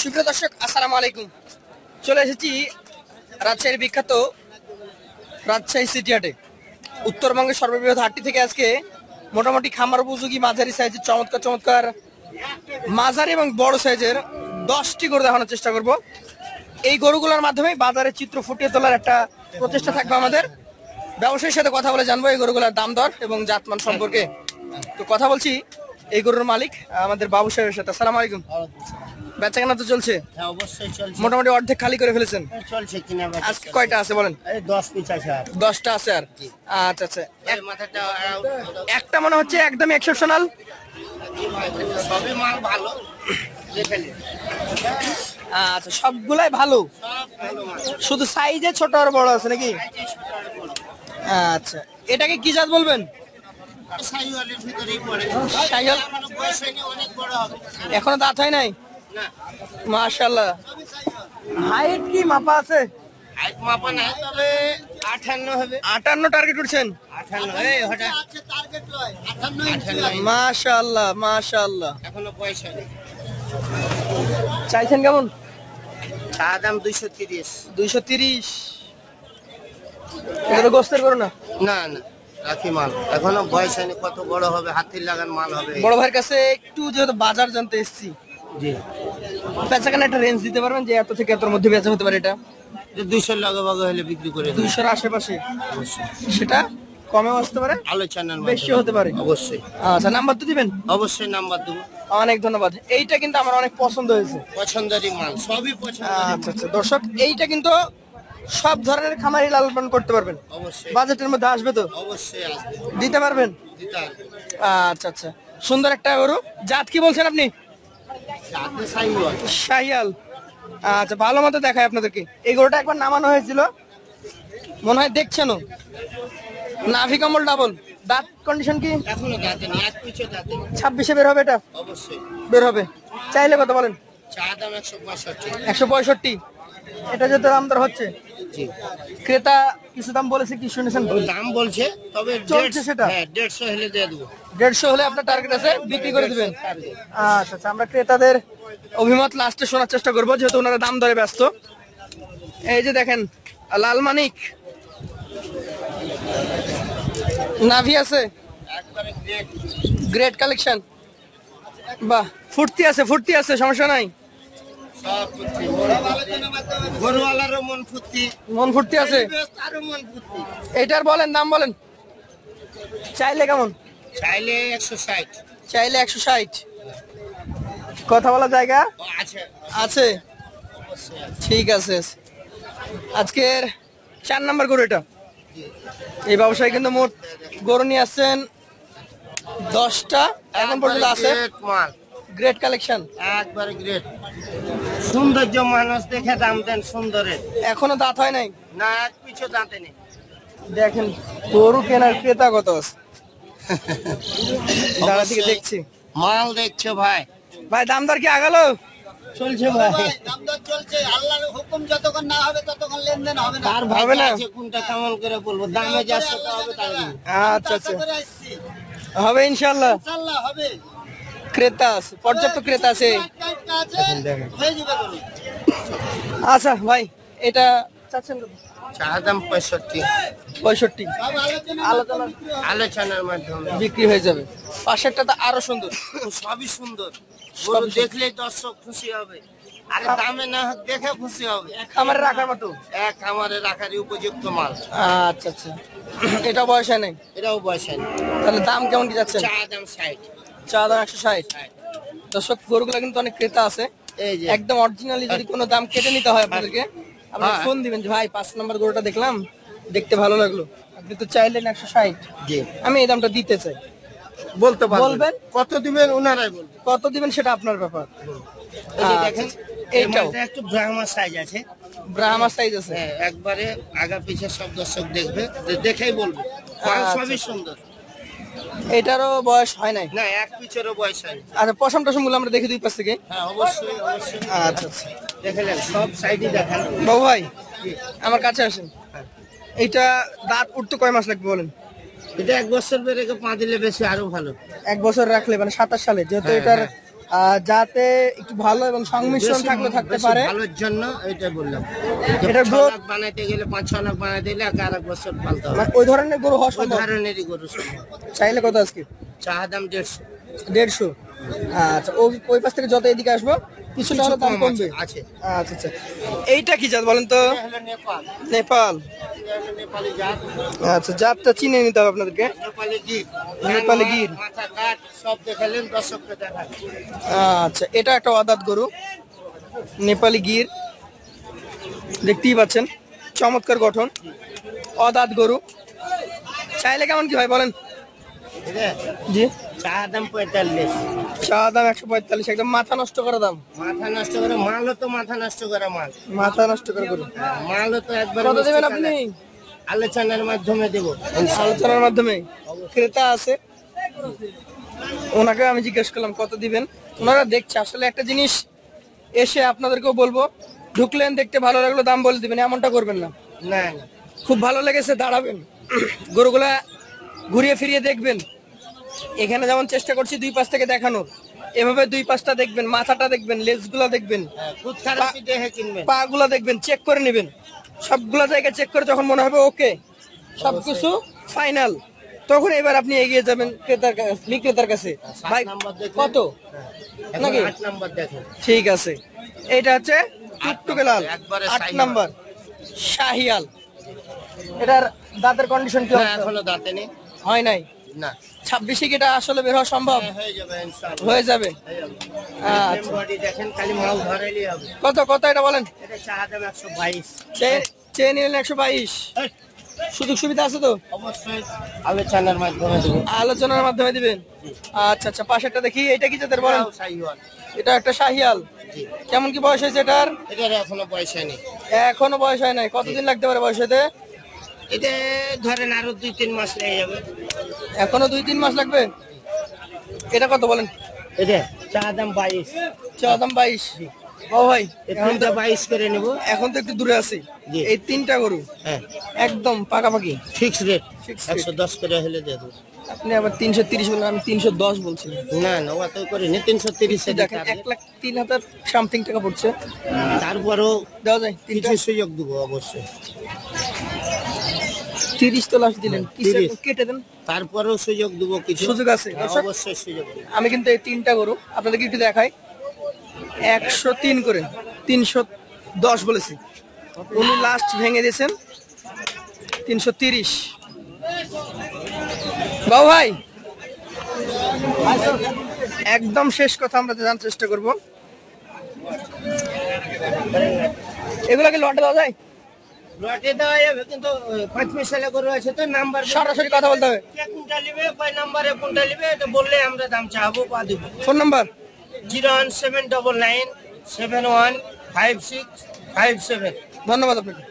সুপ্রিয় দর্শক, আসসালামু আলাইকুম। চলে এসেছি রাজশাহীর বিখ্যাত রাজশাহী সিটি হাটে। উত্তরবঙ্গের সর্ববৃহৎ হাটটি থেকে আজকে মোটামুটি খামার উপযোগী মাঝারি সাইজের চমৎকার চমৎকার মাঝারি এবং বড় সাইজের 10টি গরু দেখানোর চেষ্টা করব। এই গরুগুলোর মাধ্যমে বাজারের চিত্র ফুটিয়ে তোলার একটা প্রচেষ্টা থাকবে আমাদের। ব্যবসায়ীর সাথে কথা বলে জানবো এই গরুগুলোর দাম দর এবং জাতমান সম্পর্কে। তো কথা বলছি এই গরুর মালিক আমাদের বাবু সাহেবের সাথে। আসসালামু আলাইকুম। বেচা কেনা তো চলছে? হ্যাঁ, অবশ্যই চলছে। মোটামুটি অর্ধেক খালি করে ফেলেছেন? চলছে কিনা বেচা। আজকে কয়টা আছে বলেন? এই 10 পিস আছে আর 10টা আছে আর। আচ্ছা আচ্ছা, এই মাথাটা একটা মনে হচ্ছে একদমই এক্সেপশনাল। সবই মাল ভালো দেখে নিন। আচ্ছা, সবগুলাই ভালো, সব ভালো মাল। শুধু সাইজে ছোট আর বড় আছে নাকি? আচ্ছা, এটাকে কি জাত বলবেন? সাইওয়ালের ভিতরেই পড়ে। শাহিওয়াল? এখনো বয়স হয়নি, অনেক বড় হবে। এখনো দাঁত হয় নাই? না, মাশাআল্লাহ। হাইট কি মাপা আছে? হাইট মাপা নাই, তবে 58 হবে। 58 টার্গেট করছেন? 58 এই হঠাৎ আছে টার্গেট লয় 58 ইঞ্চি। মাশাআল্লাহ মাশাআল্লাহ। এখনো বয়স হয়নি। চাইছেন কেমন? চা দাম 230। 230। এটা তো গোস্তের করো না? না না, রাখি মাল, এখনো বয়স হয়নি। কত বড় হবে, হাতির লাগান মাল হবে। বড় ভাইয়ের কাছে একটু যেহেতু বাজার জানতে এসেছি, জি, বেচা কেনা একটা রেঞ্জ দিতে পারবেন যে এত থেকে এতর মধ্যে বেচা হতে পারে? এটা 200 লগে হলে বিক্রি করে দেব। 200-র আশেপাশে, সেটা কমেও আসতে পারে, আলোচনার বেশি হতে পারে। অবশ্যই আচ্ছা, নাম্বার তো দিবেন? অবশ্যই নাম্বার দেবো। অনেক ধন্যবাদ। এইটা কিন্তু আমার অনেক পছন্দ হয়েছে। পছন্দেরই মাল, সবই পছন্দ। আচ্ছা আচ্ছা দর্শক, এইটা কিন্তু সব ধরনের খামারি লালন পালন করতে পারবেন, অবশ্যই বাজেটের মধ্যে আসবে তো? অবশ্যই আসবে, দিতে পারবেন? দিতে হবে। আচ্ছা আচ্ছা, সুন্দর একটা গরু। জাত কি বলছেন আপনি? সাথে সাইওয়াল। শাহিয়াল। আচ্ছা, ভালো মতো দেখায় আপনাদেরকে। এই গরুটা একবার নামানো হয়েছিল মনে হয়, দেখছেনও। নাভি কম্বল ডাবল। দাঁত কন্ডিশন কি? এখনো দাঁতে নেই, এক পিছু দাঁতে নেই। 26-এ বের হবে এটা? অবশ্যই। বের হবে। চাইলে কত বলেন? চা দাম 165। 165। এটা যে দাম দর হচ্ছে, জি, ক্রেতা কিছু দাম বলেছে, কি শুনেছেন? দাম বলছে, তবে চলছে সেটা? হ্যাঁ, 150 হলে দিয়ে দেবো। 150 হলে আপনার টার্গেট আছে, বিক্রি করে দিবেন? আচ্ছা আচ্ছা, আমরা ক্রেতাদের অভিমত লাস্টে শোনার চেষ্টা করবো, যেহেতু ওনারা দাম দরে ব্যস্ত। এই যে দেখেন, লাল মানিক নাভি আছে, একবারে গ্রেট। Great collection. বাহ, ফুর্তি আছে, ফুর্তি আছে, সমস্যা নাই। সব ফুর্তি, গরুওয়ালারও মন ফুর্তি, মন ফুর্তি আছে। তারও মন ফুর্তি। এইটার বলেন, দাম বলেন। চাইলে কেমন? চাইলে 160। চাইলে 160। কথা বলা জায়গা আছে আছে? ঠিক আছে। আজকের 4 নাম্বার গরু এটা। এই ব্যবসায়ী কিন্তু মোট গরু নিয়ে আসছেন 10টা, এখন পর্যন্ত আছে। গ্রেট মাল, গ্রেট কালেকশন, একবারে গ্রেট। সৌন্দর্য মানুষ দেখে দাম দেন সুন্দরের। এখনো দাঁত হয় নাই। না, এক পিছু দাঁতে নেই। দেখেন গরু কেনার ক্রেতা কত আছে, দাঁড়া থেকে দেখছি। মাল দেখছো ভাই? ভাই দাম দর কি আগালো? চলছে ভাই, দাম দর চলছে। আল্লাহর হুকুম যতক্ষণ না হবে ততক্ষণ লেনদেন হবে না। তার হবে ভাবে না। আছে, কোনটা কেমন করে বলবো, দামে যা সেটা হবে তাই না। আচ্ছা আচ্ছা, আশা করে আসছি, হবে ইনশাল্লাহ। ইনশাআল্লাহ হবে। ক্রেতা আছে, পর্যাপ্ত ক্রেতা আছে। একটা আছে, হয়ে যাবে বলুন। আচ্ছা ভাই, এটা চাচ্ছেন কত? চা দাম 65। 65। সব আলোচনা আলোচনার মাধ্যমে বিক্রি হয়ে যাবে। পাশেরটা তো আরো সুন্দর। সবই সুন্দর। সবই গরু সুন্দর। দেখলেই দর্শক খুশি হবে, আরে দামে না হোক দেখে খুশি হবে। খামারে রাখার মতো। এক খামারে রাখারই উপযুক্ত মাল। আচ্ছা আচ্ছা, এটা বয়সে নেই? এটাও বয়স হয়নি। তাহলে দাম কেমন কি যাচ্ছে? চা দাম 60। চা দাম 160। দর্শক, গরুগুলো কিন্তু অনেক ক্রেতা আছে। এই যে একদম অরিজিনালি যদি কোনো দাম কেটে নিতে হয় আপনাদেরকে, আপনারা ফোন দিবেন যে ভাই 5 নাম্বার গরুটা দেখলাম, দেখতে ভালো লাগলো, আপনি তো চাইলেন 160, জি, আমি এই দামটা দিতে চাই। বলতে পারবেন। বলবেন? কত দিবেন ওনারাই বলবেন। কত দিবেন সেটা আপনার ব্যাপার। এই যে আচ্ছা, দেখেন, এইটাও এইটাও একটু ব্রাহ্মা সাইজ আছে। ব্রাহ্মা সাইজ আছে। হ্যাঁ, একবারে আগা পিছে সব দর্শক দেখবে, দেখেই বলবে মাল আচ্ছা। সবই সুন্দর। এটারও বয়স হয় নাই? না, এক পিছেরও বয়স হয়নি। আচ্ছা, পশম টসম গুলো আমরা দেখি দুই পাশ থেকে। হ্যাঁ, অবশ্যই অবশ্যই। আচ্ছা আচ্ছা, দেখলেন, সব সাইডই দেখেন। বাবু ভাই আমার কাছে আসেন। এইটা দাঁত উঠতে কয় মাস লাগবে বলেন? এটা 1 বছর বেড়ে পা দিলে বেশি আরো ভালো। 1 বছর রাখলে মানে 27 সালে, যেহেতু হ্যাঁ, এটার হ্যাঁ। যাতে একটু ভালো এবং সংমিশ্রণ থাকলে থাকতে বেশি পারে। ভালোর জন্য এটা বললাম। এটা এটা growth- বানাইতে গেলে 5-6 লাখ বানাইতে গেলে আর এক বছর পালতে হবে। মানে ওই ধরনের গরু হওয়া ওই সম্ভব? ধরনেরই গরু সম্ভব। চাইলে কত আজকে? চা দাম 150। 150। আচ্ছা, ওই পাশ থেকে যত এদিকে আসবো কিছুটা হলে দাম কম কমবে। আছে। আচ্ছা আচ্ছা, এইটা কি জাত বলেন তো? এটা হলো নেপাল। নেপাল। এটা হলো নেপালি জাত। আচ্ছা, জাতটা চিনে নিতে হবে আপনাদেরকে। নেপালি গির। নেপালি গির। মাথা কাট সব দেখালেন, দর্শককে দেখান। আচ্ছা, এটা একটা আদাত গরু, নেপালি গির, দেখতেই পাচ্ছেন চমৎকার গঠন, অদাত গরু। চাইলে কেমন কি হয় বলেন? এটা জি, চা দাম 45। চা দাম 145, একদম মাথা নষ্ট করা দাম। মাথা নষ্ট করে মালও তো মাথা নষ্ট করা মাল। মাথা নষ্ট করে গরু। মালও তো একবার কত দেবেন আপনি? আলোচনার মাধ্যমে দেবো। আলোচনার মাধ্যমে। ক্রেতা আছে, ওনাকে আমি জিজ্ঞেস করলাম কত দিবেন, ওনারা দেখছে। আসলে একটা জিনিস এসে আপনাদেরকেও বলবো, ঢুকলেন, দেখতে ভালো লাগলো, দাম বলে দিবেন, এমনটা করবেন না। না খুব ভালো লেগেছে দাঁড়াবেন, গরুগুলা ঘুরিয়ে ফিরিয়ে দেখবেন। এখানে যেমন চেষ্টা করছি দুই পাশ থেকে দেখানোর, এভাবে দুই পাশটা দেখবেন, মাথাটা দেখবেন, লেজগুলা দেখবেন, খুব খারাপ দেখে কিনবেন। পা গুলা দেখবেন, চেক করে নেবেন। সবগুলা জায়গা চেক করে যখন মনে হবে ওকে, সবকিছু ফাইনাল, তখন এবার আপনি এগিয়ে যাবেন বিক্রেতার কাছে। ভাই কত নাকি? 8 নাম্বার দেখেন। ঠিক আছে, এইটা হচ্ছে টুকটুকে লাল, একবারে 8 নাম্বার শাহিয়াল। এটার দাঁতের কন্ডিশন কি? এখনো দাঁতে নেই। হয় নাই। না 26-এ কি এটা আসলে বের হওয়া সম্ভব? হয়ে যাবে ইনশাআল্লাহ। হয়ে যাবে। হয়ে যাবে। আচ্ছা, বডি দেখেন, খালি মাল ধরাইলেই হবে। কত কত এটা বলেন? এটা চা দাম 122। চেয়ে নিলেন 122। সুযোগ সুবিধা আছে তো? অবশ্যই আলোচনার মাধ্যমে দেবো। আলোচনার মাধ্যমে দিবেন। আচ্ছা আচ্ছা, পাশেরটা দেখি, এটা কি জাতের বলেন? এটাও শাহিওয়াল। এটা একটা শাহিয়াল। জি। কেমন কি বয়স হয়েছে এটার? এটার এখনো পয়সা নেই। এখনো বয়স হয় নাই। কতদিন লাগতে পারে বয়স হতে? এটা ধরেন আরো 2-3 মাস লেগে যাবে। এখনো 2-3 মাস লাগবে। এটা কত বলেন? এটা চা দাম 22। চা দাম 22। ও ভাই, এখন তো 22 করে নেব। এখন তো একটু দূরে আছি। জি। এই 3টা গরু হ্যাঁ একদম পাকাপাকি ফিক্স রেট। Fixed rate। 110 করে হলে দিয়ে দেবো। আপনি আবার 330 বললেন, আমি 310 বলছি। না না অত করে নি, 330 এ দেখেন 1,03,000 সামথিং টাকা পড়ছে। তারপরও দেওয়া যায়? 3টা কিছু সুযোগ দেবো অবশ্যই। 30 তো লাস্ট দিলেন, কিছু 30 একটু কেটে দেন। তারপরেও সুযোগ দেবো কিছু। সুযোগ আছে, হ্যাঁ, দর্শক। অবশ্যই সুযোগ দেবো। আমি কিন্তু এই 3টা গরু আপনাদেরকে একটু দেখাই। 103 করে 310 বলেছি, উনি লাস্ট ভেঙে দিয়েছেন 330। বাবু ভাই, একদম শেষ কথা আমরা জানার চেষ্টা করব, এগুলাকে লটে দেওয়া যায়? লটে দেওয়া যাবে, কিন্তু 5 মিশালে করে আছে তো নাম্বার সরাসরি কথা বলতে হবে। কে কোনটা নেবে, কয় নাম্বারে কোনটা নেবে, এটা বললে আমরা দাম চাবো পা দেবো। Phone number? 01799 715657। ধন্যবাদ আপনাকে।